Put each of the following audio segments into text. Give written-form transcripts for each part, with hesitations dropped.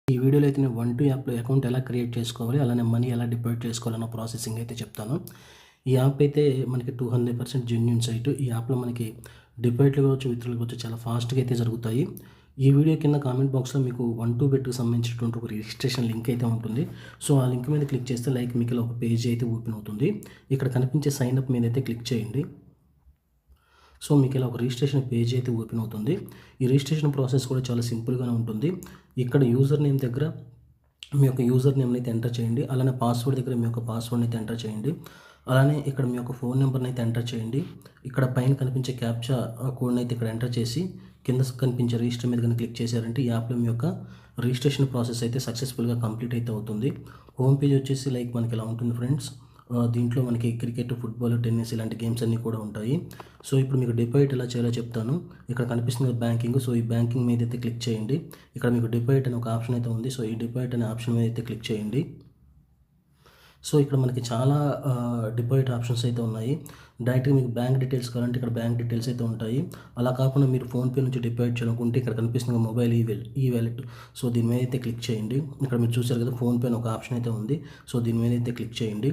ఈ వీడియోలో అయితే నేను 1 యాప్‌లో అకౌంట్ ఎలా క్రియేట్ చేసుకోవాలి, అలానే మనీ ఎలా డిపాజిట్ చేసుకోవాలన్న ప్రాసెసింగ్ అయితే చెప్తాను. ఈ యాప్ అయితే మనకి 200% జెన్యూన్ సైట్. ఈ యాప్‌లో మనకి డిపాజిట్లు కావచ్చు, విత్‌డ్రాలు కావచ్చు చాలా ఫాస్ట్‌గా అయితే జరుగుతాయి. ఈ వీడియో కింద కామెంట్ బాక్స్‌లో మీకు 1-బెట్‌కి సంబంధించినటువంటి ఒక రిజిస్ట్రేషన్ లింక్ అయితే ఉంటుంది. సో, ఆ లింక్ మీద క్లిక్ చేస్తే మీకు ఇలా ఒక పేజ్ అయితే ఓపెన్ అవుతుంది. ఇక్కడ కనిపించే సైన్ అప్ మీద అయితే క్లిక్ చేయండి. సో, మీకు ఇలా ఒక రిజిస్ట్రేషన్ పేజ్ అయితే ఓపెన్ అవుతుంది. ఈ రిజిస్ట్రేషన్ ప్రాసెస్ కూడా చాలా సింపుల్‌గానే ఉంటుంది. ఇక్కడ యూజర్ నేమ్ దగ్గర మీ యొక్క యూజర్ నేమ్‌ని అయితే ఎంటర్ చేయండి. అలానే పాస్వర్డ్ దగ్గర మీ యొక్క పాస్వర్డ్‌ని అయితే ఎంటర్ చేయండి. అలానే ఇక్కడ మీ యొక్క ఫోన్ నంబర్‌ని అయితే ఎంటర్ చేయండి. ఇక్కడ పైన కనిపించే క్యాప్చా కోడ్‌ని అయితే ఇక్కడ ఎంటర్ చేసి కింద కనిపించే రిజిస్టర్ మీద గాని క్లిక్ చేశారంటే ఈ యాప్‌లో మీ యొక్క రిజిస్ట్రేషన్ ప్రాసెస్ అయితే సక్సెస్‌ఫుల్‌గా కంప్లీట్ అయితే అవుతుంది. హోమ్ పేజ్ వచ్చేసి మనకి ఇలా ఉంటుంది ఫ్రెండ్స్. దీంట్లో మనకి క్రికెట్, ఫుట్‌బాల్, టెన్నిస్ ఇలాంటి గేమ్స్ అన్నీ కూడా ఉంటాయి. సో, ఇప్పుడు మీకు డిపాజిట్ ఎలా చేయాలో చెప్తాను. ఇక్కడ కనిపిస్తుంది కదా బ్యాంకింగ్. సో, ఈ బ్యాంకింగ్ మీద అయితే క్లిక్ చేయండి. ఇక్కడ మీకు డిపాజిట్ అనే ఒక ఆప్షన్ అయితే ఉంది. సో, ఈ డిపాజిట్ అనే ఆప్షన్ మీద అయితే క్లిక్ చేయండి. సో, ఇక్కడ మనకి చాలా డిపాజిట్ ఆప్షన్స్ అయితే ఉన్నాయి. డైరెక్ట్‌గా మీకు బ్యాంక్ డీటెయిల్స్ కావాలంటే ఇక్కడ బ్యాంక్ డీటెయిల్స్ అయితే ఉంటాయి. అలా కాకుండా మీరు ఫోన్‌పే నుంచి డిపాజిట్ చేయాలనుకుంటే ఇక్కడ కనిపిస్తుంది మొబైల్ ఈ వాలెట్. సో, దీని మీద అయితే క్లిక్ చేయండి. ఇక్కడ మీరు చూసారు కదా ఫోన్‌పే అని ఒక ఆప్షన్ అయితే ఉంది. సో, దీని మీద అయితే క్లిక్ చేయండి.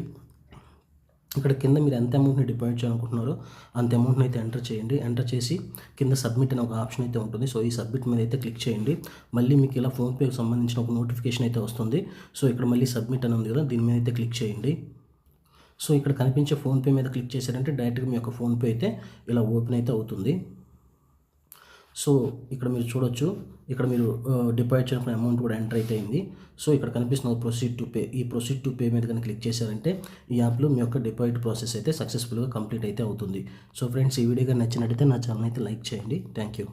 ఇక్కడ కింద మీరు ఎంత అమౌంట్‌ని డిపాజిట్ చేయాలనుకుంటున్నారో అంత అమౌంట్‌ని అయితే ఎంటర్ చేయండి. ఎంటర్ చేసి కింద సబ్మిట్ అనే ఒక ఆప్షన్ అయితే ఉంటుంది. సో, ఈ సబ్మిట్ మీద అయితే క్లిక్ చేయండి. మళ్ళీ మీకు ఇలా ఫోన్‌పేకి సంబంధించిన ఒక నోటిఫికేషన్ అయితే వస్తుంది. సో, ఇక్కడ మళ్ళీ సబ్మిట్ అని ఉంది కదా దీని మీద అయితే క్లిక్ చేయండి. సో, ఇక్కడ కనిపించే ఫోన్‌పే మీద క్లిక్ చేశారంటే డైరెక్ట్‌గా మీ యొక్క ఫోన్‌పే అయితే ఇలా ఓపెన్ అయితే అవుతుంది. సో, ఇక్కడ మీరు చూడొచ్చు. ఇక్కడ మీరు డిపాజిట్ చేసుకున్న అమౌంట్ కూడా ఎంటర్ అయితే అయింది. సో, ఇక్కడ కనిపిస్తున్న ప్రొసీడ్ టు పే. ఈ ప్రొసీడ్ టు పే మీద కనుక క్లిక్ చేశారంటే ఈ యాప్‌లో మీ యొక్క డిపాజిట్ ప్రాసెస్ అయితే సక్సెస్‌ఫుల్‌గా కంప్లీట్ అయితే అవుతుంది. సో, ఫ్రెండ్స్ ఈ వీడియో గాని నచ్చినట్టయితే నా ఛానెల్ అయితే లైక్ చేయండి. Thank you.